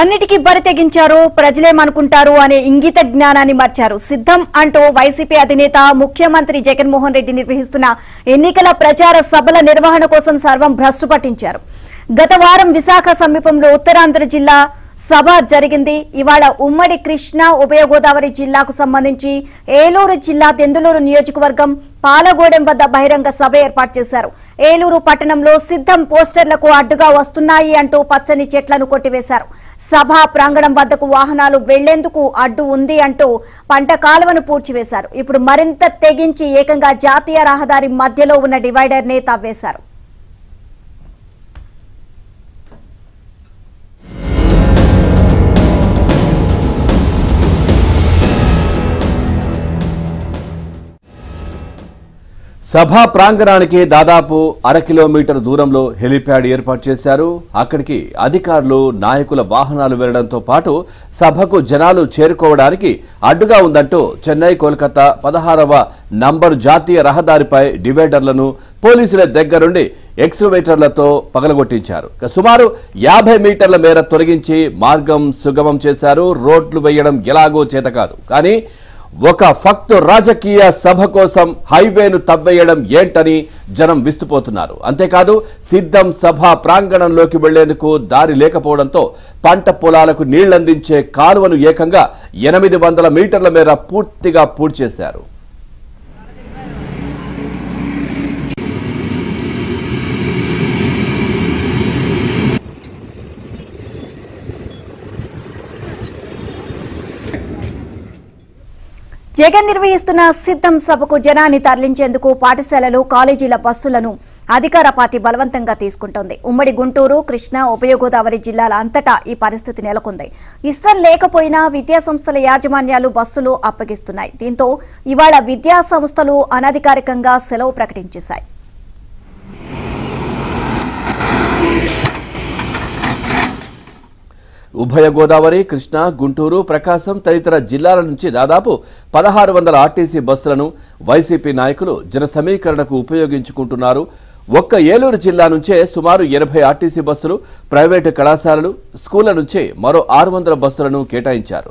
అన్నిటికీ బరి తెగించారు, ప్రజలేమనుకుంటారు అనే ఇంగిత జ్ఞానాన్ని మార్చారు. సిద్ధం అంటూ వైసీపీ అధినేత ముఖ్యమంత్రి జగన్మోహన్ రెడ్డి నిర్వహిస్తున్న ఎన్నికల ప్రచార సభల నిర్వహణ కోసం సర్వం భ్రష్టు పట్టించారు. గత వారం విశాఖ సమీపంలో ఉత్తరాంధ్ర జిల్లా సభ జరిగింది. ఇవాళ ఉమ్మడి కృష్ణా ఉభయ గోదావరి జిల్లాకు సంబంధించి ఏలూరు జిల్లా దెందులూరు నియోజకవర్గం పాలగూడెం వద్ద బహిరంగ సభ ఏర్పాటు చేశారు. ఏలూరు పట్టణంలో సిద్ధం పోస్టర్లకు అడ్డుగా వస్తున్నాయి అంటూ పచ్చని చెట్లను కొట్టివేశారు. సభా ప్రాంగణం వద్దకు వాహనాలు వెళ్లేందుకు అడ్డు ఉంది అంటూ పంట కాలువను పూడ్చివేశారు. ఇప్పుడు మరింత తెగించి ఏకంగా జాతీయ రహదారి మధ్యలో ఉన్న డివైడర్ నే తవ్వేశారు. సభా ప్రాంగణానికి దాదాపు 1/2 కిలోమీటర్ దూరంలో హెలిప్యాడ్ ఏర్పాటు చేశారు. అక్కడికి అధికారులు, నాయకుల వాహనాలు వెళ్లడంతో పాటు సభకు జనాలు చేరుకోవడానికి అడ్డుగా ఉందంటూ చెన్నై కోల్కతా 16వ నంబరు జాతీయ రహదారిపై డివైడర్లను పోలీసుల దగ్గరుండి ఎక్స్కవేటర్లతో పగలగొట్టించారు. సుమారు 50 మీటర్ల మేర తొలగించి మార్గం సుగమం చేశారు. రోడ్లు వేయడం ఎలాగో చేతకాదు, కానీ ఒక ఫక్తు రాజకీయ సభ కోసం హైవేను తవ్వేయడం ఏంటని జనం విస్తుపోతున్నారు. అంతేకాదు, సిద్ధం సభ ప్రాంగణంలోకి వెళ్లేందుకు దారి లేకపోవడంతో పంట పొలాలకు నీళ్లందించే కాలువను ఏకంగా 800 మీటర్ల మేర పూర్తిగా పూడ్చేశారు. జగన్ నిర్వహిస్తున్న సిద్ధం సభకు జనాన్ని తరలించేందుకు పాఠశాలలు, కాలేజీల బస్సులను అధికార పార్టీ బలవంతంగా తీసుకుంటోంది. ఉమ్మడి గుంటూరు, కృష్ణా, ఉభయ గోదావరి జిల్లాల అంతటా ఈ పరిస్థితి నెలకొంది. ఇష్టం లేకపోయినా విద్యాసంస్థల యాజమాన్యాలు బస్సులు అప్పగిస్తున్నాయి. దీంతో ఇవాళ విద్యాసంస్థలు అనధికారికంగా సెలవు ప్రకటించేశాయి. ఉభయ గోదావరి, కృష్ణా, గుంటూరు, ప్రకాశం తదితర జిల్లాల నుంచి దాదాపు 1600 ఆర్టీసీ బస్సులను వైసీపీ నాయకులు జన సమీకరణకు ఉపయోగించుకుంటున్నారు. ఒక్క ఏలూరు జిల్లా నుంచే సుమారు 80 ఆర్టీసీ బస్సులు, ప్రైవేటు కళాశాలలు, స్కూళ్ల నుంచి మరో 600 బస్సులను కేటాయించారు.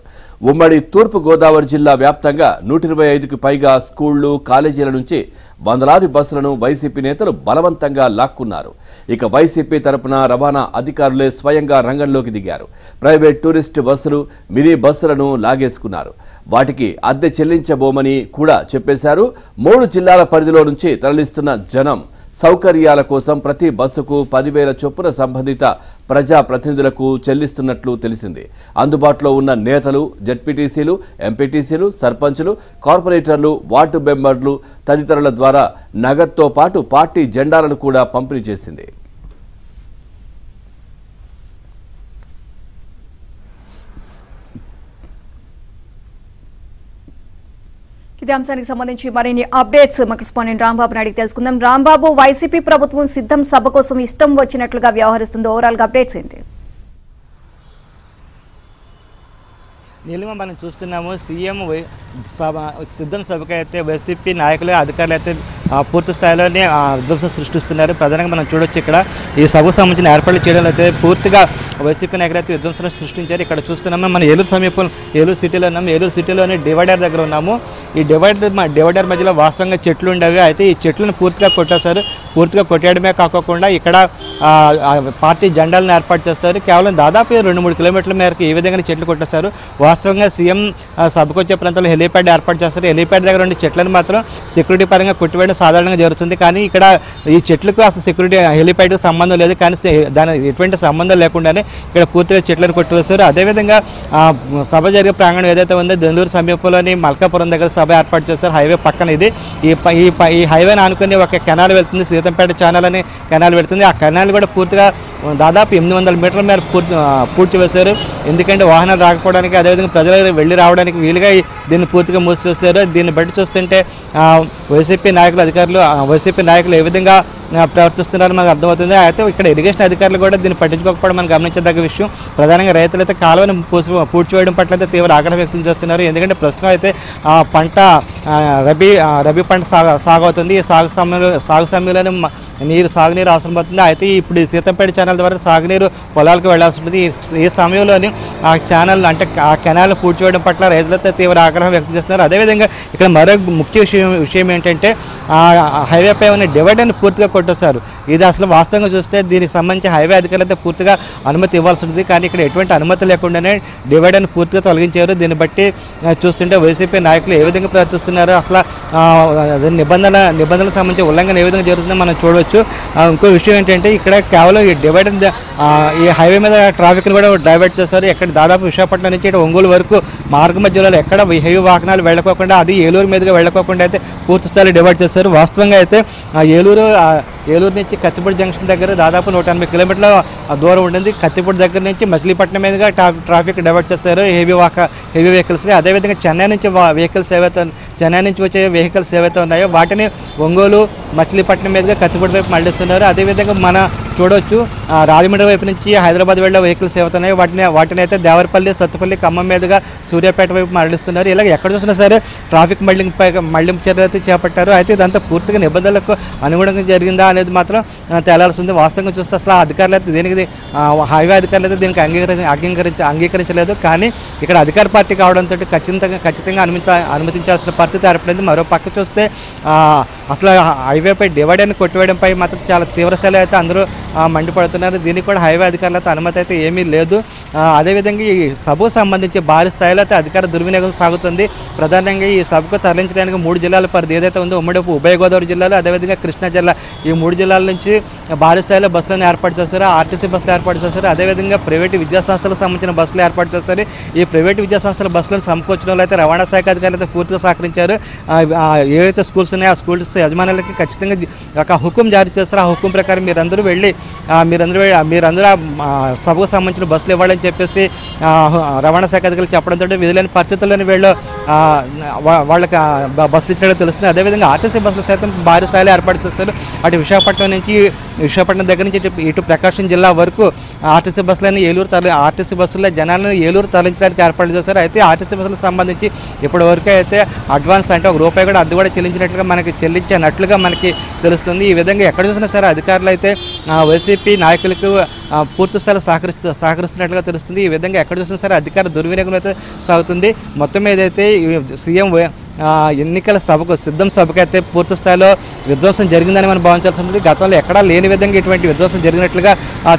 ఉమ్మడి తూర్పు గోదావరి జిల్లా వ్యాప్తంగా 125కి పైగా స్కూళ్లు, కాలేజీల నుంచి వందలాది బస్సులను వైసీపీ నేతలు బలవంతంగా లాక్కున్నారు. ఇక వైసీపీ తరపున రవాణా అధికారులే స్వయంగా రంగంలోకి దిగారు. ప్రైవేట్ టూరిస్టు బస్సులు, మినీ బస్సులను లాగేసుకున్నారు. వాటికి అద్దె చెల్లించబోమని కూడా చెప్పేశారు. 3 జిల్లాల పరిధిలో నుంచి తరలిస్తున్న జనం సౌకర్యాల కోసం ప్రతి బస్సుకు 10,000 చొప్పున సంబంధిత ప్రజాప్రతినిధులకు చెల్లిస్తున్నట్లు తెలిసింది. అందుబాటులో ఉన్న నేతలు, జెడ్పీటీసీలు, ఎంపీటీసీలు, సర్పంచులు, కార్పొరేటర్లు, వార్డు మెంబర్లు తదితరుల ద్వారా నగదుతో పాటు పార్టీ జెండాలను కూడా పంపిణీ చేసింది. ఇదే అంశానికి సంబంధించి మరిన్ని అప్డేట్స్ మా కరెస్పాండెంట్ రాంబాబు అడిగి తెలుసుకుందాం. రాంబాబు, వైసీపీ ప్రభుత్వం సిద్ధం సభ కోసం ఇష్టం వచ్చినట్లుగా వ్యవహరిస్తుంది. ఓవరాల్ గా అప్డేట్స్ ఏంటి? నీలిమ మనం చూస్తున్నాము, సీఎం సిద్ధం సభకు అయితే వైసీపీ నాయకులు, అధికారులు అయితే పూర్తి స్థాయిలోనే విధ్వంసం సృష్టిస్తున్నారు. ప్రధానంగా మనం చూడొచ్చు, ఇక్కడ ఈ సభకు సంబంధించిన ఏర్పాట్లు చేయడం అయితే పూర్తిగా వైసీపీ నాయకులు అయితే విధ్వంసం సృష్టించారు. ఇక్కడ చూస్తున్నాము, మన ఏలూరు సమీపం ఏలూరు సిటీలో ఉన్నాము. ఏలూరు సిటీలోనే డివైడర్ దగ్గర ఉన్నాము. ఈ డివైడర్ మధ్యలో వాస్తవంగా చెట్లు ఉండేవి. అయితే ఈ చెట్లను పూర్తిగా కొట్టేశారు. పూర్తిగా కొట్టేయడమే కాకుండా ఇక్కడ పార్టీ జెండాలను ఏర్పాటు చేస్తారు. కేవలం దాదాపు 2-3 కిలోమీటర్ల మేరకు ఈ విధంగా చెట్లు కొట్టేశారు. వాస్తవంగా సీఎం సభకు వచ్చే ప్రాంతంలో హెలిప్యాడ్ ఏర్పాటు చేస్తారు. హెలిప్యాడ్ దగ్గర ఉండే చెట్లను మాత్రం సెక్యూరిటీ పరంగా కొట్టివేయడం సాధారణంగా జరుగుతుంది. కానీ ఇక్కడ ఈ చెట్లకు అసలు సెక్యూరిటీ హెలిప్యాడ్కి సంబంధం లేదు. కానీ దాని ఎటువంటి సంబంధం లేకుండానే ఇక్కడ పూర్తిగా చెట్లను కొట్టివేస్తారు. అదేవిధంగా సభ జరిగే ప్రాంగణం ఏదైతే ఉందో దెందులూరు సమీపంలోని మల్కాపురం దగ్గర సభ ఏర్పాటు చేస్తారు. హైవే పక్కన ఇది. ఈ హైవేని ఆనుకుని ఒక కెనాల్ వెళ్తుంది, సీతంపేట ఛానల్ అనే కెనాల్ వెళ్తుంది. ఆ కెనాల్ కూడా పూర్తిగా దాదాపు 800 మీటర్ల మేర పూర్తి వేశారు. ఎందుకంటే వాహనాలు రాకపోవడానికి, అదేవిధంగా ప్రజలు వెళ్ళి రావడానికి వీలుగా దీన్ని పూర్తిగా మూసివేశారు. దీన్ని బట్టి చూస్తుంటే వైసీపీ నాయకులు, అధికారులు, వైసీపీ నాయకులు ఏ విధంగా ప్రవర్తిస్తున్నారో మనకు అర్థమవుతుంది. అయితే ఇక్కడ ఇరిగేషన్ అధికారులు కూడా దీన్ని పట్టించుకోకపోవడం మనం గమనించదగ్గ విషయం. ప్రధానంగా రైతులైతే కాలువను పూడ్చివేయడం పట్ల అయితే తీవ్ర ఆగ్రహం వ్యక్తం చేస్తున్నారు. ఎందుకంటే ప్రస్తుతం అయితే పంట రబీ పంట సాగు అవుతుంది. ఈ సాగు సమయంలోనే సాగునీరు అవసరం అవుతుంది. అయితే ఇప్పుడు ఈ సీతంపేట ఛానల్ ద్వారా సాగునీరు పొలాలకు వెళ్లాల్సి ఉంటుంది. ఈ సమయంలోని ఆ ఛానల్ అంటే ఆ కెనాల్ పూర్తి చేయడం పట్ల రైతులతో తీవ్ర ఆగ్రహం వ్యక్తం చేస్తున్నారు. అదేవిధంగా ఇక్కడ మరో ముఖ్య విషయం ఏంటంటే హైవేపై ఉన్న డివైడర్ని పూర్తిగా కొట్టేశారు. ఇది అసలు వాస్తవంగా చూస్తే దీనికి సంబంధించి హైవే అధికారులతో పూర్తిగా అనుమతి ఇవ్వాల్సి ఉంటుంది. కానీ ఇక్కడ ఎటువంటి అనుమతి లేకుండానే డివైడర్ని పూర్తిగా తొలగించారు. దీన్ని బట్టి చూస్తుంటే వైసీపీ నాయకులు ఏ విధంగా ప్రవర్తిస్తున్నారో అసలు నిబంధనలకు సంబంధించి ఉల్లంఘన ఏ విధంగా జరుగుతుందో మనం చూడవచ్చు. ఇంకో విషయం ఏంటంటే ఇక్కడ కేవలం ఈ డివైడర్ ఈ హైవే మీద ట్రాఫిక్ని కూడా డైవర్ట్ చేస్తారు. ఎక్కడ దాదాపు విశాఖపట్నం నుంచి ఒంగోలు వరకు మార్గ మధ్యలో ఎక్కడ హెవీ వాహనాలు వెళ్ళకోకుండా అది ఏలూరు మీదుగా వెళ్ళకోకుండా అయితే పూర్తి స్థాయిలో డివైడ్ చేస్తారు. వాస్తవంగా అయితే ఏలూరు నుంచి కత్తిపూడి జంక్షన్ దగ్గర దాదాపు 180 కిలోమీటర్ల దూరం ఉంటుంది. కత్తిపూడి దగ్గర నుంచి మచిలీపట్నం మీదుగా ట్రాఫిక్ డైవర్ట్ చేస్తారు హెవీ వెహికల్స్గా. అదేవిధంగా చెన్నై నుంచి వచ్చే వెహికల్స్ ఏవైతే ఉన్నాయో వాటిని ఒంగోలు మచిలీపట్నం మీదుగా కత్తిపూడి వైపు మళ్లిస్తున్నారు. అదేవిధంగా మన చూడవచ్చు రాజమండ్రి వైపు నుంచి హైదరాబాద్ వెళ్ళే వెహికల్స్ ఏవైతున్నాయో వాటిని అయితే దేవరపల్లి, సత్తుపల్లి, ఖమ్మం మీదుగా సూర్యాపేట వైపు మళ్లిస్తున్నారు. ఇలాగ ఎక్కడ చూసినా సరే ట్రాఫిక్ మళ్లింపు చర్యలు అయితే చేపట్టారు. అయితే ఇదంతా పూర్తిగా నిబంధనలకు అనుగుణంగా జరిగిందా అనేది మాత్రం తేలాల్సి ఉంది. వాస్తవంగా చూస్తే అసలు అధికారులు అయితే దీనికి హైవే అధికారులు అయితే దీనికి అంగీకరించలేదు. కానీ ఇక్కడ అధికార పార్టీ కావడంతో ఖచ్చితంగా అనుమతించాల్సిన పరిస్థితి ఏర్పడింది. మరో పక్క చూస్తే అసలు హైవేపై డివైడర్ని కొట్టివేయడంపై మాత్రం చాలా తీవ్ర స్థాయిలో అయితే అందరూ మండిపడుతున్నారు. దీనికి కూడా హైవే అధికారులతో అనుమతి అయితే ఏమీ లేదు. అదేవిధంగా ఈ సభకు సంబంధించి భారీ స్థాయిలో అయితే అధికార దుర్వినియోగం సాగుతుంది. ప్రధానంగా ఈ సభకు తరలించడానికి 3 జిల్లాల పరిధి ఏదైతే ఉందో ఉభయ గోదావరి జిల్లాలో అదేవిధంగా కృష్ణా జిల్లా ఈ 3 జిల్లాల నుంచి భారీ స్థాయిలో బస్సులను ఏర్పాటు చేస్తారు. ఆర్టీసీ బస్సులు ఏర్పాటు చేస్తారు. అదేవిధంగా ప్రైవేటు విద్యాసంస్థలకు సంబంధించిన బస్సులు ఏర్పాటు చేస్తారు. ఈ ప్రైవేటు విద్యాసంస్థల బస్సులను సమకూర్చడంలో అయితే రవాణా శాఖ అధికారులు అయితే పూర్తిగా సహకరించారు. ఏవైతే స్కూల్స్ ఉన్నాయో ఆ స్కూల్స్ యజమానులకి ఖచ్చితంగా ఒక హుకుం జారీ చేస్తారు. ఆ హుకుం ప్రకారం మీరందరూ వెళ్ళి మీరందరూ సభకు సంబంధించిన బస్సులు ఇవ్వాలని చెప్పేసి రవాణా శాఖ అధికారులు చెప్పడంతో విధులైన పరిస్థితుల్లోని వీళ్ళు వాళ్ళకి బస్సులు ఇచ్చినట్టు తెలుస్తుంది. అదేవిధంగా ఆర్టీసీ బస్సులు సైతం భారీ స్థాయిలో ఏర్పాటు చేస్తారు. అటు విశాఖపట్నం దగ్గర నుంచి ఇటు ప్రకాశం జిల్లా వరకు ఆర్టీసీ బస్సులని ఆర్టీసీ బస్సుల్లో జనాలను ఏలూరు తరలించడానికి ఏర్పాటు చేశారు. అయితే ఆర్టీసీ బస్సులకు సంబంధించి ఇప్పటి వరకు అయితే అడ్వాన్స్ అంటే ₹1 కూడా అద్దె కూడా చెల్లించినట్లుగా మనకి తెలుస్తుంది. ఈ విధంగా ఎక్కడ చూసినా సరే అధికారులు అయితే వైసీపీ నాయకులకు పూర్తి స్థాయిలో సహకరిస్తున్నట్లుగా తెలుస్తుంది. ఈ విధంగా ఎక్కడ చూసినా సరే అధికార దుర్వినియోగం అయితే సాగుతుంది. మొత్తం ఏదైతే సీఎం ఎన్నికల సిద్ధం సభకు అయితే పూర్తి స్థాయిలో విధ్వంసం జరిగిందని మనం భావించాల్సి ఉంటుంది. గతంలో ఎక్కడా లేని విధంగా ఇటువంటి విధ్వంసం జరిగినట్లుగా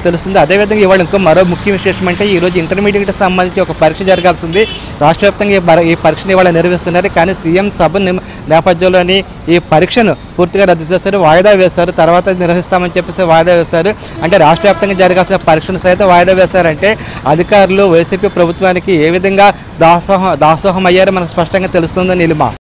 తెలుస్తుంది. అదేవిధంగా ఇవాళ ఇంకో మరో ముఖ్య విశేషం అంటే ఈరోజు ఇంటర్మీడియట్కి సంబంధించి ఒక పరీక్ష జరగాల్సి ఉంది. రాష్ట్ర వ్యాప్తంగా ఈ పరీక్షను ఇవాళ నిర్వహిస్తున్నారు. కానీ సీఎం సభ నేపథ్యంలోని ఈ పరీక్షను పూర్తిగా రద్దు చేస్తారు, వాయిదా వేస్తారు. తర్వాత నిర్వహిస్తామని చెప్పేసి వాయిదా వేస్తారు. అంటే రాష్ట్ర వ్యాప్తంగా జరగాల్సిన పరీక్షను సైతం వాయిదా వేస్తారంటే అధికారులు వైసీపీ ప్రభుత్వానికి ఏ విధంగా దాసోహం అయ్యారో మనకు స్పష్టంగా తెలుస్తుందని నిలిమా.